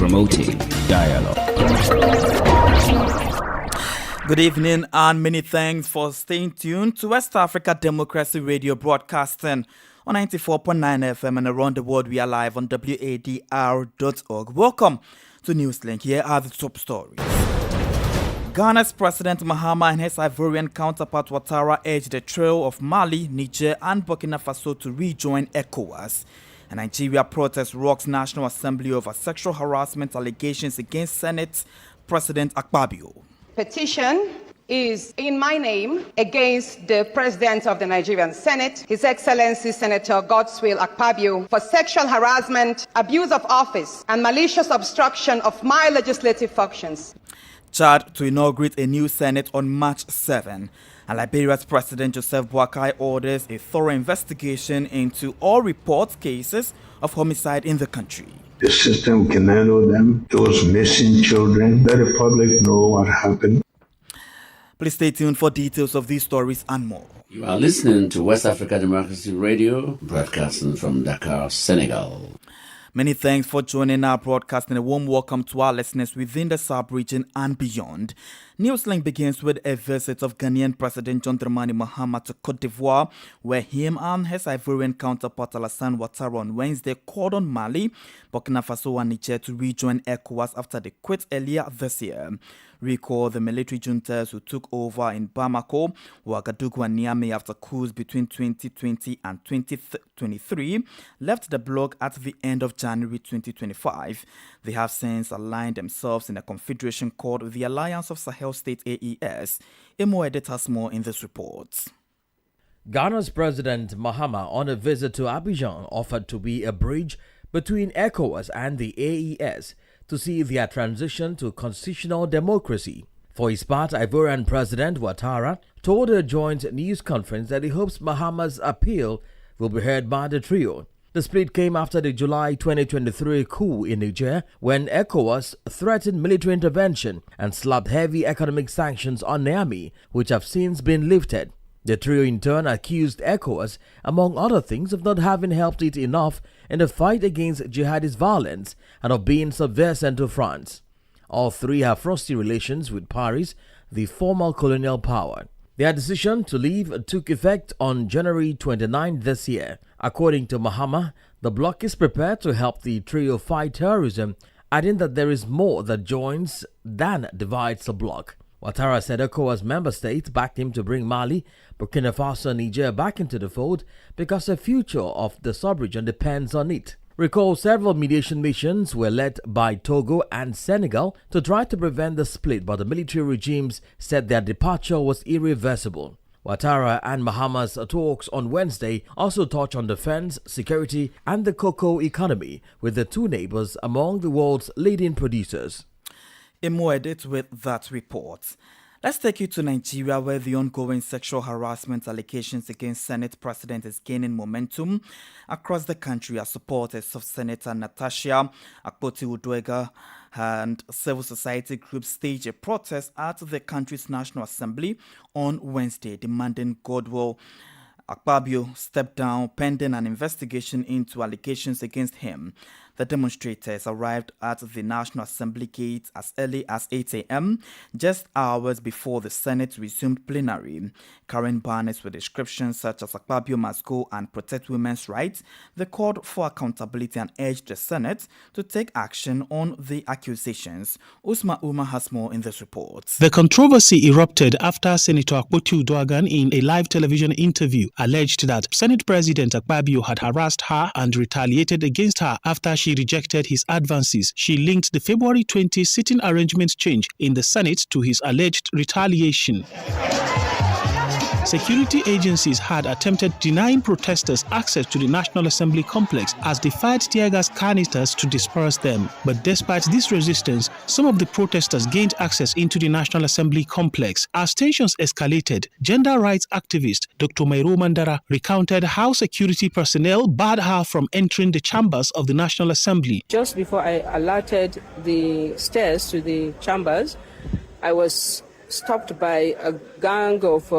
promoting dialogue. Good evening and many thanks for staying tuned to West Africa Democracy Radio broadcasting on 94.9 FM and around the world. We are live on wadr.org. Welcome to Newslink. Here are the top stories. Ghana's President Mahama and his Ivorian counterpart Ouattara urged the trio of Mali, Niger and Burkina Faso to rejoin ECOWAS. A Nigeria protest rocks National Assembly over sexual harassment allegations against Senate President Akpabio. Petition is in my name against the President of the Nigerian Senate, His Excellency Senator Godswill Akpabio, for sexual harassment, abuse of office, and malicious obstruction of my legislative functions. Chad to inaugurate a new Senate on March 7. And Liberia's President Joseph Boakai orders a thorough investigation into all report cases of homicide in the country. The system can handle them, those missing children. Let the public know what happened. Please stay tuned for details of these stories and more. You are listening to West Africa Democracy Radio, broadcasting from Dakar, Senegal. Many thanks for joining our broadcast and a warm welcome to our listeners within the sub-region and beyond. Newslink begins with a visit of Ghanaian President John Dramani Mahama to Cote d'Ivoire, where him and his Ivorian counterpart Alassane Ouattara on Wednesday called on Mali, Burkina Faso and Niger to rejoin ECOWAS after they quit earlier this year. Recall the military juntas who took over in Bamako, Ouagadougou and Niamey after coups between 2020 and 2023 left the bloc at the end of January 2025. They have since aligned themselves in a confederation called the Alliance of Sahel State AES. Emo Edit has more in this report. Ghana's President Mahama, on a visit to Abidjan, offered to be a bridge between ECOWAS and the AES to see their transition to constitutional democracy. For his part, Ivorian President Ouattara told a joint news conference that he hopes Mahama's appeal will be heard by the trio. The split came after the July 2023 coup in Niger, when ECOWAS threatened military intervention and slapped heavy economic sanctions on Niamey, which have since been lifted. The trio in turn accused ECOWAS, among other things, of not having helped it enough in the fight against jihadist violence and of being subservient to France. All three have frosty relations with Paris, the former colonial power. Their decision to leave took effect on January 29 this year. According to Mahama, the bloc is prepared to help the trio fight terrorism, adding that there is more that joins than divides the bloc. Ouattara said ECOWAS member states backed him to bring Mali, Burkina Faso and Niger back into the fold because the future of the sub-region depends on it. Recall several mediation missions were led by Togo and Senegal to try to prevent the split, but the military regimes said their departure was irreversible. Ouattara and Mahama's talks on Wednesday also touch on defense, security and the cocoa economy, with the two neighbors among the world's leading producers. Emo Edit with that report. Let's take you to Nigeria, where the ongoing sexual harassment allegations against Senate President is gaining momentum across the country as supporters of Senator Natasha Akpoti-Uduaghan and civil society groups staged a protest at the country's National Assembly on Wednesday, demanding Godswill Akpabio step down pending an investigation into allegations against him. The demonstrators arrived at the National Assembly gate as early as 8 a.m., just hours before the Senate resumed plenary. Carrying banners with descriptions such as Akpabio must go and protect women's rights, they called for accountability and urged the Senate to take action on the accusations. Usma Uma has more in this report. The controversy erupted after Senator Akpoti-Uduaghan, in a live television interview, alleged that Senate President Akpabio had harassed her and retaliated against her after she rejected his advances. She linked the February 20 sitting arrangement change in the Senate to his alleged retaliation. Security agencies had attempted denying protesters access to the National Assembly complex as they fired tear gas canisters to disperse them. But despite this resistance, some of the protesters gained access into the National Assembly complex. As tensions escalated, gender rights activist Dr. Mairo Mandara recounted how security personnel barred her from entering the chambers of the National Assembly. Just before I alerted the stairs to the chambers, I was stopped by a gang of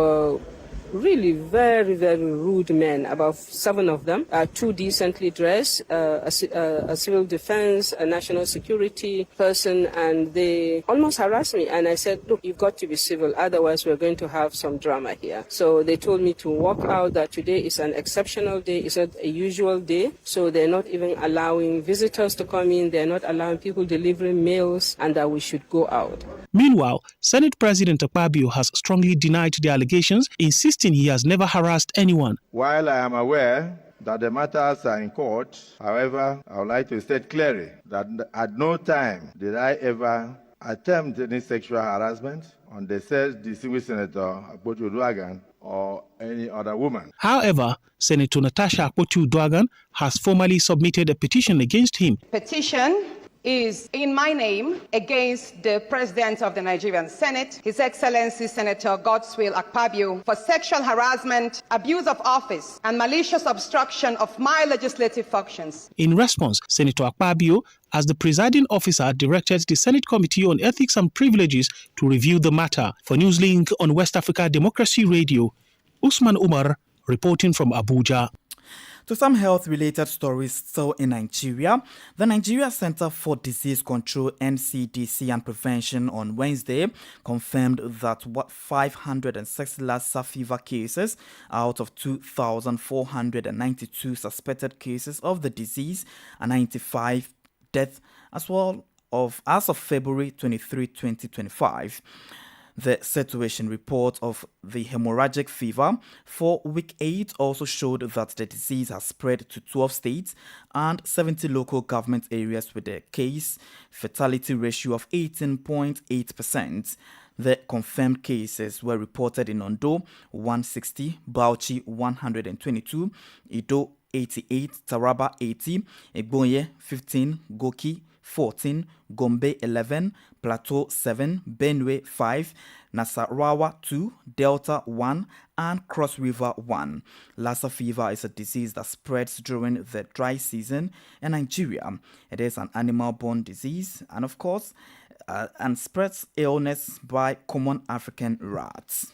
really very, very rude men, about 7 of them, 2 decently dressed, a civil defense, a national security person, and they almost harassed me. And I said, look, you've got to be civil, otherwise we're going to have some drama here. So they told me to walk out, that today is an exceptional day, it's not a usual day, so they're not even allowing visitors to come in, they're not allowing people delivering mails, and that we should go out. Meanwhile, Senate President Akpabio has strongly denied the allegations, insisting he has never harassed anyone. While I am aware that the matters are in court, however, I would like to state clearly that at no time did I ever attempt any sexual harassment on the said distinguished Senator Akpotu Uduaghan or any other woman. However, Senator Natasha Akpotu Uduaghan has formally submitted a petition against him. Petition is in my name against the President of the Nigerian Senate, His Excellency Senator Godswill Akpabio, for sexual harassment, abuse of office, and malicious obstruction of my legislative functions. In response, Senator Akpabio, as the presiding officer, directed the Senate Committee on Ethics and Privileges to review the matter. For Newslink on West Africa Democracy Radio, Usman Umar reporting from Abuja. To some health-related stories still in Nigeria, the Nigeria Center for Disease Control (NCDC) and Prevention on Wednesday confirmed that 506 Lassa fever cases out of 2,492 suspected cases of the disease and 95 deaths as of February 23, 2025. The situation report of the hemorrhagic fever for week 8 also showed that the disease has spread to 12 states and 70 local government areas with a case fatality ratio of 18.8%. The confirmed cases were reported in Ondo 160, Bauchi 122, Edo 88, Taraba 80, Ebonyi 15, Goki 14, Gombe 11, Plateau 7, Benue 5, Nasarawa 2, Delta 1, and Cross River 1. Lassa fever is a disease that spreads during the dry season in Nigeria. It is an animal-borne disease and, of course, and spreads illness by common African rats.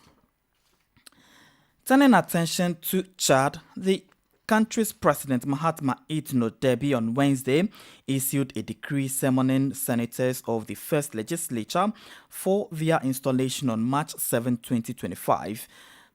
Turning attention to Chad, the country's President Mahatma Itno Deby on Wednesday issued a decree summoning senators of the First Legislature for their installation on March 7, 2025.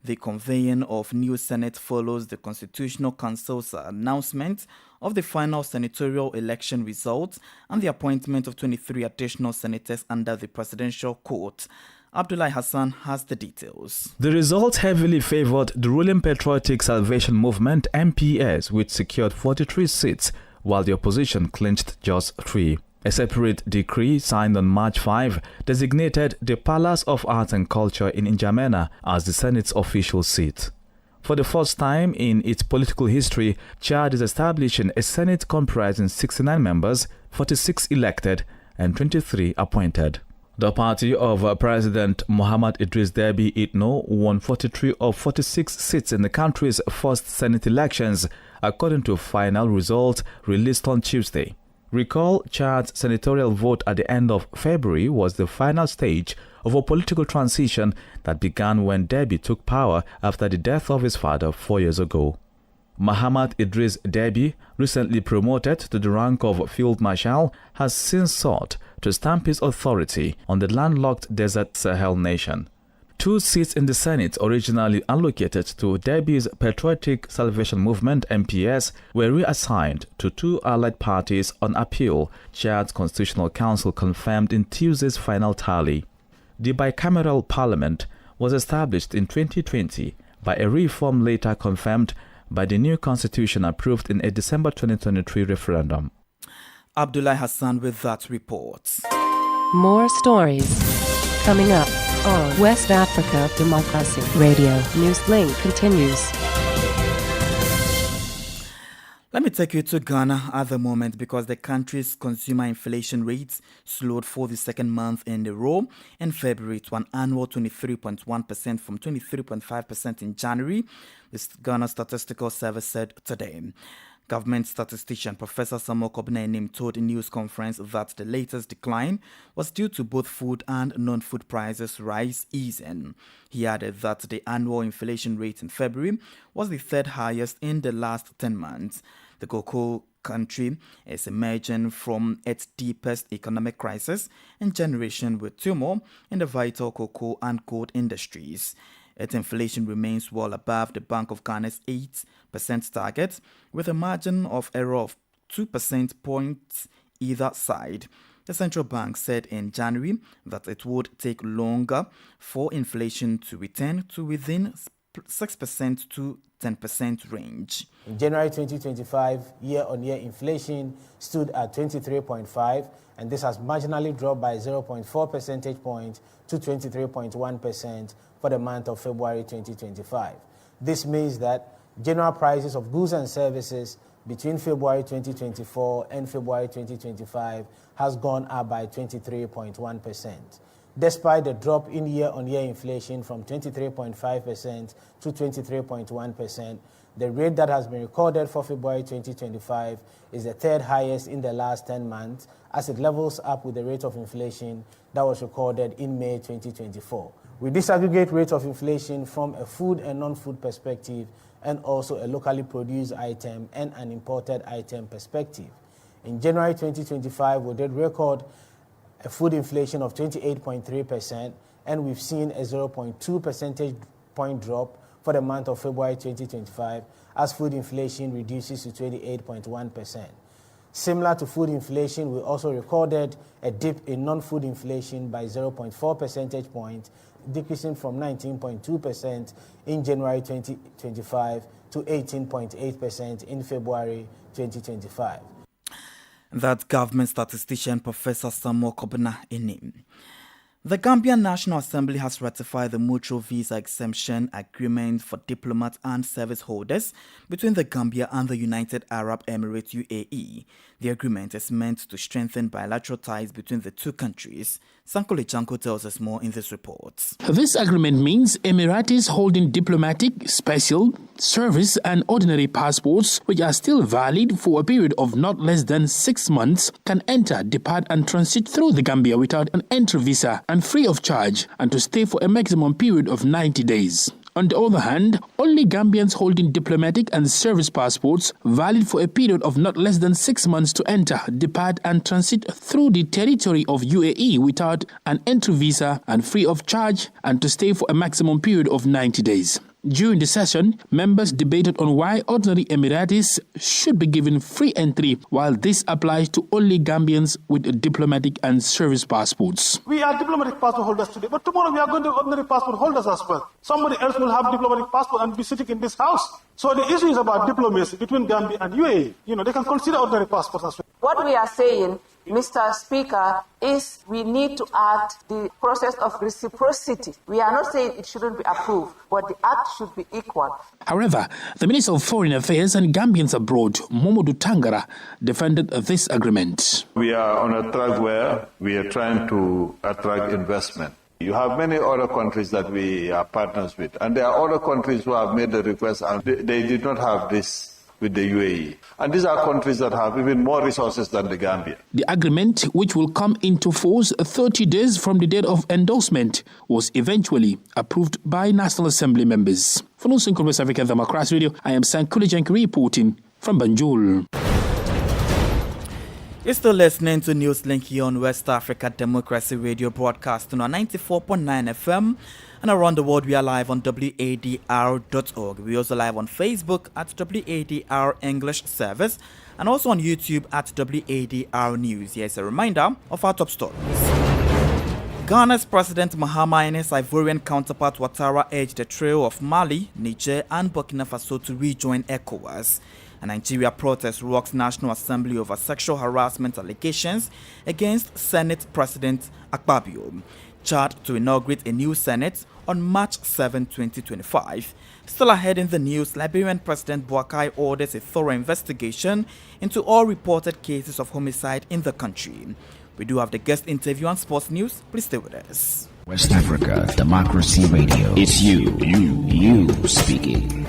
The convening of new Senate follows the Constitutional Council's announcement of the final senatorial election results and the appointment of 23 additional senators under the Presidential Court. Abdullahi Hassan has the details. The result heavily favored the ruling Patriotic Salvation Movement (MPS), which secured 43 seats, while the opposition clinched just 3. A separate decree signed on March 5 designated the Palace of Arts and Culture in N'Djamena as the Senate's official seat. For the first time in its political history, Chad is establishing a Senate comprising 69 members, 46 elected, and 23 appointed. The party of President Mohamed Idris Deby Itno won 43 of 46 seats in the country's first Senate elections, according to final results released on Tuesday. Recall, Chad's senatorial vote at the end of February was the final stage of a political transition that began when Deby took power after the death of his father 4 years ago. Mohamed Idris Deby, recently promoted to the rank of Field Marshal, has since sought to stamp his authority on the landlocked desert Sahel nation. 2 seats in the Senate, originally allocated to Deby's Patriotic Salvation Movement (MPS), were reassigned to 2 allied parties on appeal, Chad's Constitutional Council confirmed in Tuesday's final tally. The bicameral parliament was established in 2020 by a reform later confirmed by the new constitution approved in a December 2023 referendum. Abdullah Hassan with that report. More stories coming up on West Africa Democracy Radio. Newslink continues. Let me take you to Ghana at the moment because the country's consumer inflation rates slowed for the second month in a row in February to an annual 23.1% from 23.5% in January, the Ghana Statistical Service said today. Government statistician Professor Samuel Kobina told a news conference that the latest decline was due to both food and non-food prices rise easing. He added that the annual inflation rate in February was the third highest in the last 10 months. The cocoa country is emerging from its deepest economic crisis in generation with turmoil in the vital cocoa and gold industries. Its inflation remains well above the Bank of Ghana's 8% target, with a margin of error of 2 percentage points either side. The central bank said in January that it would take longer for inflation to return to within 6% to 10% range. In January 2025, year-on-year inflation stood at 23.5%, and this has marginally dropped by 0.4 percentage points to 23.1% for the month of February 2025. This means that general prices of goods and services between February 2024 and February 2025 has gone up by 23.1%. Despite the drop in year-on-year inflation from 23.5% to 23.1%, the rate that has been recorded for February 2025 is the third highest in the last 10 months, as it levels up with the rate of inflation that was recorded in May 2024. We disaggregate rate of inflation from a food and non-food perspective, and also a locally produced item and an imported item perspective. In January 2025, we did record a food inflation of 28.3%, and we've seen a 0.2 percentage point drop for the month of February 2025, as food inflation reduces to 28.1%. Similar to food inflation, we also recorded a dip in non-food inflation by 0.4 percentage points, decreasing from 19.2% in January 2025 to 18.8% in February 2025. That government statistician Professor Samuel Kobina Enim. The Gambian National Assembly has ratified the mutual visa exemption agreement for diplomats and service holders between the Gambia and the United Arab Emirates UAE. The agreement is meant to strengthen bilateral ties between the two countries. Sankole Janko tells us more in this report. This agreement means Emiratis holding diplomatic, special, service and ordinary passports, which are still valid for a period of not less than 6 months, can enter, depart and transit through the Gambia without an entry visa and free of charge, and to stay for a maximum period of 90 days. On the other hand, only Gambians holding diplomatic and service passports valid for a period of not less than 6 months to enter, depart and transit through the territory of UAE without an entry visa and free of charge, and to stay for a maximum period of 90 days. During the session, members debated on why ordinary Emiratis should be given free entry, while this applies to only Gambians with diplomatic and service passports. We are diplomatic passport holders today, but tomorrow we are going to be ordinary passport holders as well. Somebody else will have diplomatic passport and be sitting in this house. So the issue is about diplomacy between Gambia and UAE. They can consider ordinary passports as well. What we are saying, Mr. Speaker, is we need to add the process of reciprocity. We are not saying it shouldn't be approved, but the act should be equal. However, the Minister of Foreign Affairs and Gambians abroad, Momodu Tangara, defended this agreement. We are on a track where we are trying to attract investment. You have many other countries that we are partners with, and there are other countries who have made the request and they did not have this with the UAE. And these are countries that have even more resources than the Gambia. The agreement, which will come into force 30 days from the date of endorsement, was eventually approved by National Assembly members. For Newslink West Africa Democracy Radio, I am Sankole Janko reporting from Banjul. You're still listening to Newslink here on West Africa Democracy Radio, broadcasting on 94.9 FM. And around the world, we are live on wadr.org. We're also live on Facebook at WADR English Service, and also on YouTube at WADR News. Here's a reminder of our top stories. Ghana's President Mahama and his Ivorian counterpart Ouattara urged the trio of Mali, Niger, and Burkina Faso to rejoin ECOWAS. A Nigeria protest rocks National Assembly over sexual harassment allegations against Senate President Akpabio. Chad to inaugurate a new Senate on March 7, 2025. Still ahead in the news, Liberian President Boakai orders a thorough investigation into all reported cases of homicide in the country. We do have the guest interview and sports news. Please stay with us. West Africa Democracy Radio. It's you speaking.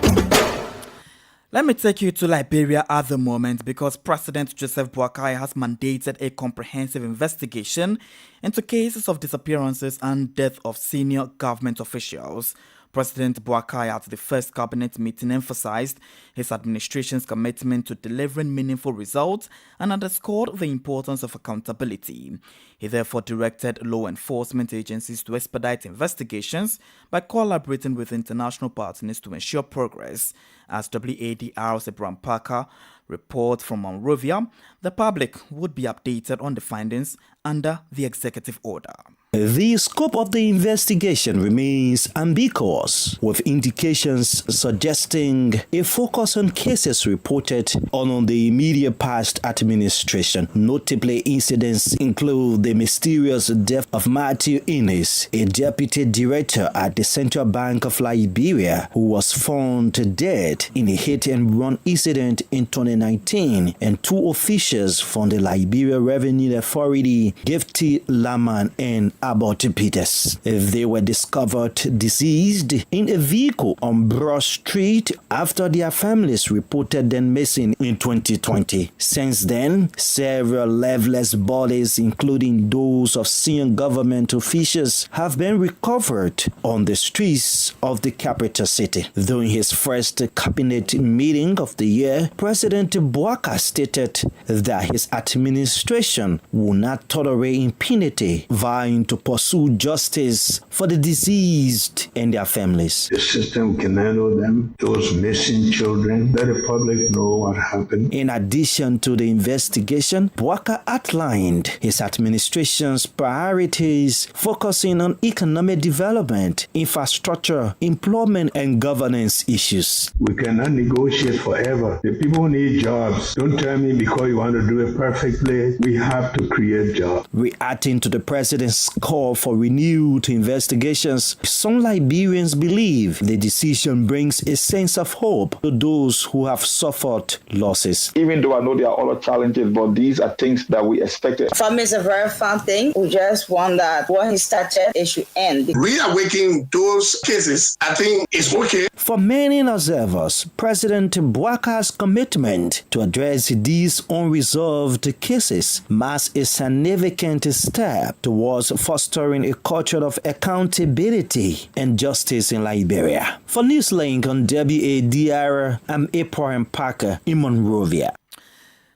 Let me take you to Liberia at the moment because President Joseph Boakai has mandated a comprehensive investigation into cases of disappearances and death of senior government officials. President Boakai at the first cabinet meeting emphasized his administration's commitment to delivering meaningful results and underscored the importance of accountability. He therefore directed law enforcement agencies to expedite investigations by collaborating with international partners to ensure progress. As WADR's Abraham Parker report from Monrovia, the public would be updated on the findings under the executive order. The scope of the investigation remains ambiguous, with indications suggesting a focus on cases reported on the immediate past administration. Notably, incidents include the mysterious death of Matthew Innes, a deputy director at the Central Bank of Liberia, who was found dead in a hit-and-run incident in 2019, and two officials from the Liberia Revenue Authority, Gifty Laman and Abbott Peters. They were discovered deceased in a vehicle on Broad Street after their families reported them missing in 2020. Since then, several lifeless bodies, including those of senior government officials, have been recovered on the streets of the capital city. During his first cabinet meeting of the year, President Boakai stated that his administration will not tolerate impunity, vying to pursue justice for the deceased and their families. The system can handle them, those missing children. Let the public know what happened. In addition to the investigation, Boakai outlined his administration's priorities, focusing on economic development, infrastructure, employment, and governance issues. We cannot negotiate forever. The people need jobs. Don't tell me because you want to do it perfectly. We have to create jobs. Reacting to the president's call for renewed investigations, some Liberians believe the decision brings a sense of hope to those who have suffered losses. Even though I know there are other challenges, but these are things that we expected. For me, it's a very fun thing. We just want that what he started, it should end. Reawakening those cases, I think, is okay. For many observers, President Boakai's commitment to address these unresolved cases marks a significant step towards fostering a culture of accountability and justice in Liberia. For Newslink on WADR, I'm Abraham Parker in Monrovia.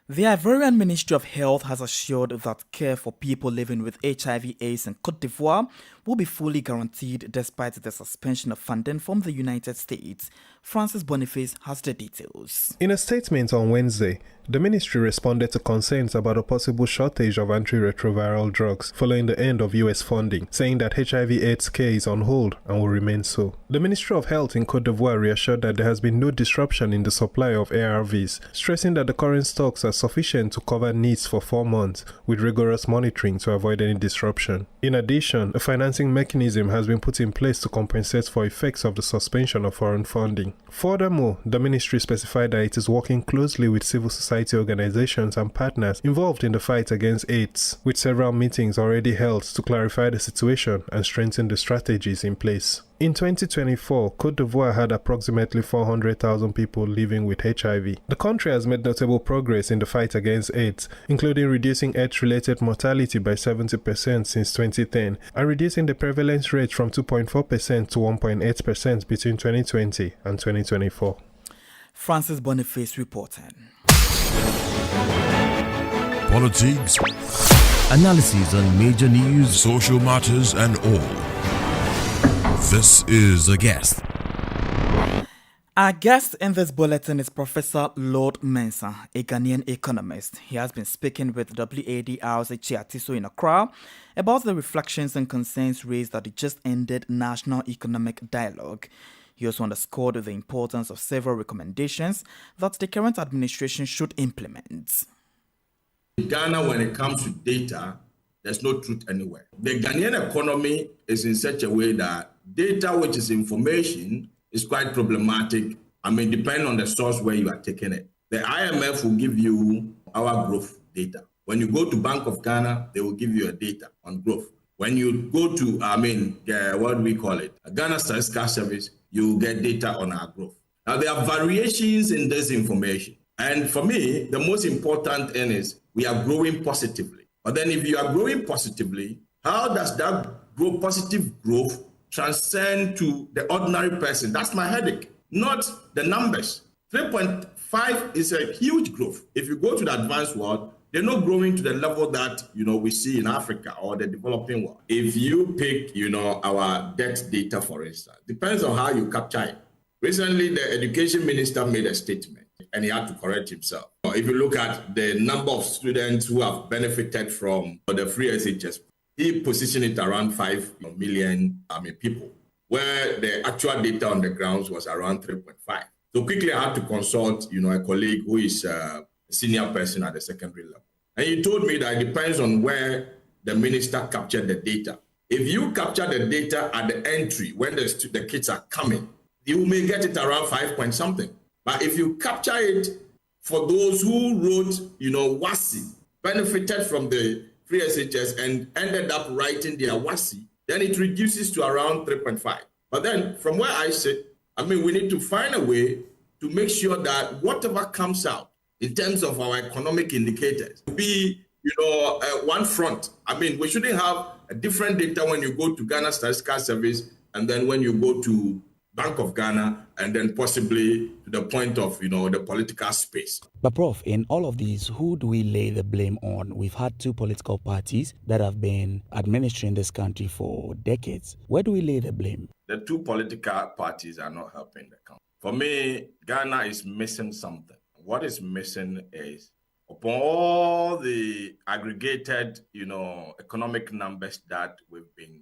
The Ivorian Ministry of Health has assured that care for people living with HIV/AIDS in Côte d'Ivoire will be fully guaranteed despite the suspension of funding from the United States. Francis Boniface has the details. In a statement on Wednesday, the ministry responded to concerns about a possible shortage of antiretroviral drugs following the end of U.S. funding, saying that HIV/AIDS care is on hold and will remain so. The Ministry of Health in Côte d'Ivoire reassured that there has been no disruption in the supply of ARVs, stressing that the current stocks are sufficient to cover needs for 4 months, with rigorous monitoring to avoid any disruption. In addition, a financing mechanism has been put in place to compensate for effects of the suspension of foreign funding. Furthermore, the ministry specified that it is working closely with civil society organizations and partners involved in the fight against AIDS, with several meetings already held to clarify the situation and strengthen the strategies in place. In 2024, Côte d'Ivoire had approximately 400,000 people living with HIV. The country has made notable progress in the fight against AIDS, including reducing AIDS-related mortality by 70% since 2010 and reducing the prevalence rate from 2.4% to 1.8% between 2020 and 2024. Francis Boniface reporting. Politics, analysis on major news, social matters, and all. This is A Guest. Our guest in this bulletin is Professor Lord Mensah, a Ghanaian economist. He has been speaking with WADR's Chiatiso in Accra about the reflections and concerns raised at the just-ended National Economic Dialogue. He also underscored the importance of several recommendations that the current administration should implement. In Ghana, when it comes to data, there's no truth anywhere. The Ghanaian economy is in such a way that data, which is information, is quite problematic. Depending on the source where you are taking it. The IMF will give you our growth data. When you go to Bank of Ghana, they will give you a data on growth. When you go to, Ghana Statistical Service, you will get data on our growth. Now, there are variations in this information. And for me, the most important thing is we are growing positively. But then if you are growing positively, how does that positive growth transcend to the ordinary person? That's my headache, not the numbers. 3.5 is a huge growth. If you go to the advanced world, they're not growing to the level that, we see in Africa or the developing world. If you pick, our debt data, for instance, depends on how you capture it. Recently, the education minister made a statement and he had to correct himself. If you look at the number of students who have benefited from the free SHS, he positioned it around 5 million people, where the actual data on the grounds was around 3.5. So quickly I had to consult, a colleague who is a senior person at the secondary level. And he told me that it depends on where the minister captured the data. If you capture the data at the entry, when the kids are coming, you may get it around 5 point something. But if you capture it for those who wrote, WASI, benefited from the free SHS and ended up writing their WASI, then it reduces to around 3.5. But then from where I sit, we need to find a way to make sure that whatever comes out in terms of our economic indicators be, one front. We shouldn't have a different data when you go to Ghana Statistical Service and then when you go to Bank of Ghana and then possibly to the point of, the political space. But Prof, in all of these, who do we lay the blame on? We've had two political parties that have been administering this country for decades. Where do we lay the blame? The two political parties are not helping the country. For me, Ghana is missing something. What is missing is, upon all the aggregated, economic numbers that we've been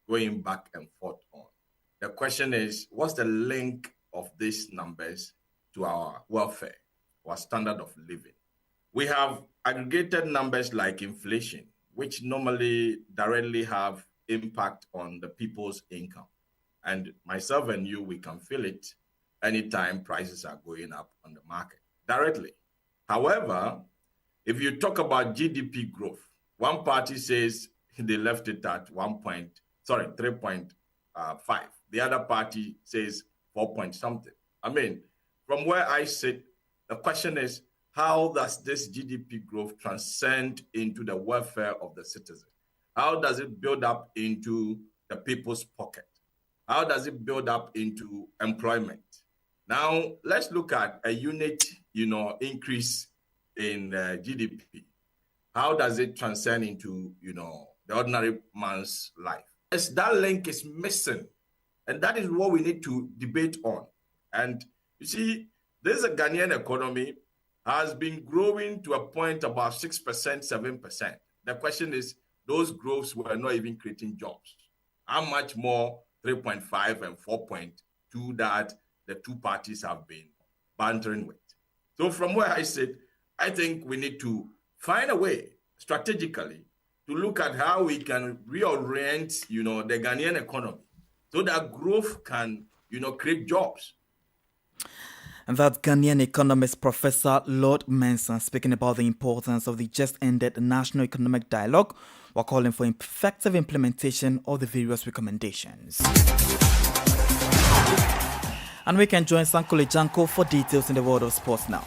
going back and forth on, the question is, what's the link of these numbers to our welfare, our standard of living? We have aggregated numbers like inflation, which normally directly have impact on the people's income. And myself and you, we can feel it anytime prices are going up on the market directly. However, if you talk about GDP growth, one party says they left it at 3.5. The other party says 4 point something. From where I sit, the question is, how does this GDP growth transcend into the welfare of the citizen? How does it build up into the people's pocket? How does it build up into employment? Now, let's look at a unit, increase in GDP. How does it transcend into, the ordinary man's life? Yes, that link is missing. And that is what we need to debate on. And you see, this Ghanaian economy has been growing to a point about 6%, 7%. The question is, those growths were not even creating jobs. How much more 3.5 and 4.2 that the two parties have been bantering with? So from where I sit, I think we need to find a way strategically to look at how we can reorient, the Ghanaian economy so that growth can, create jobs. And that Ghanaian economist Professor Lord Manson speaking about the importance of the just ended National Economic Dialogue while calling for effective implementation of the various recommendations. And we can join Sankole Janko for details in the world of sports now.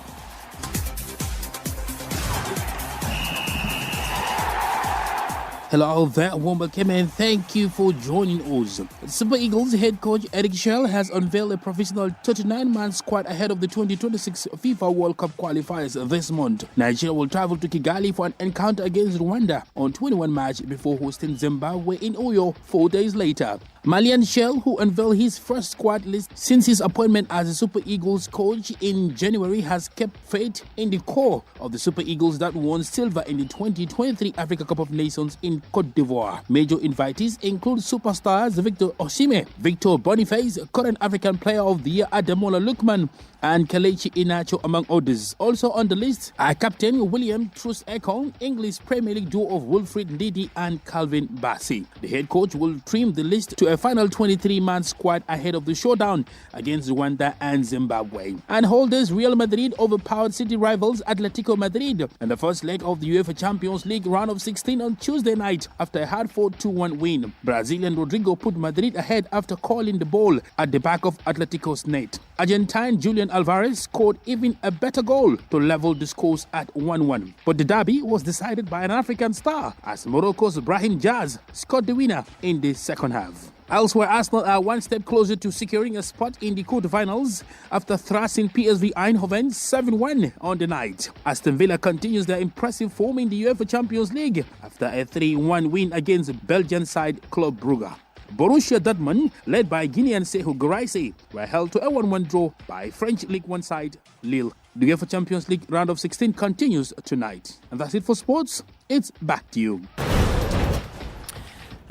Hello there, warm welcome and thank you for joining us. Super Eagles head coach Eric Schell has unveiled a provisional 39-man squad ahead of the 2026 FIFA World Cup qualifiers this month. Nigeria will travel to Kigali for an encounter against Rwanda on 21 March before hosting Zimbabwe in Uyo 4 days later. Malian Schell, who unveiled his first squad list since his appointment as a Super Eagles coach in January, has kept faith in the core of the Super Eagles that won silver in the 2023 Africa Cup of Nations in Cote d'Ivoire. Major invitees include superstars Victor Osimhen, Victor Boniface, current African Player of the Year Ademola Lookman, and Kelechi Iheanacho, among others. Also on the list are Captain William Troost-Ekong, English Premier League duo of Wilfred Ndidi and Calvin Bassey. The head coach will trim the list to a final 23-man squad ahead of the showdown against Rwanda and Zimbabwe. And holders Real Madrid overpowered city rivals Atletico Madrid in the first leg of the UEFA Champions League round of 16 on Tuesday night after a hard-fought 2-1 win. Brazilian Rodrigo put Madrid ahead after calling the ball at the back of Atletico's net. Argentine Julian Alvarez scored even a better goal to level the scores at 1-1. But the derby was decided by an African star as Morocco's Brahim Diaz scored the winner in the second half. Elsewhere, Arsenal are one step closer to securing a spot in the quarterfinals after thrashing PSV Eindhoven 7-1 on the night. Aston Villa continues their impressive form in the UEFA Champions League after a 3-1 win against Belgian side Club Brugge. Borussia Dortmund, led by Guinean Sekou Guirassy, were held to a 1-1 draw by French League One side Lille. The UEFA Champions League round of 16 continues tonight. And that's it for sports. It's back to you.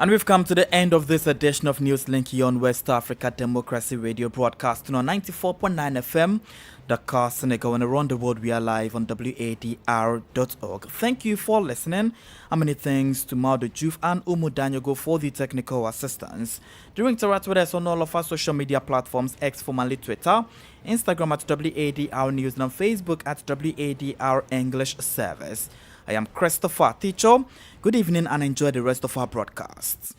And we've come to the end of this edition of Newslink here on West Africa Democracy Radio, broadcasting on 94.9 FM, Dakar, Senegal, and around the world. We are live on wadr.org. Thank you for listening. And many thanks to Maudo Juf and Umu Danyogo for the technical assistance. Do interact with us on all of our social media platforms, X formerly Twitter, Instagram at WADR News, and on Facebook at WADR English Service. I am Christopher Ticho. Good evening and enjoy the rest of our broadcasts.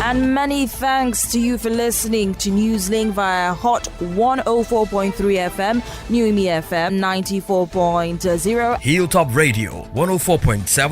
And many thanks to you for listening to Newslink via Hot 104.3 FM, New Me FM 94.0, Hilltop Radio 104.7.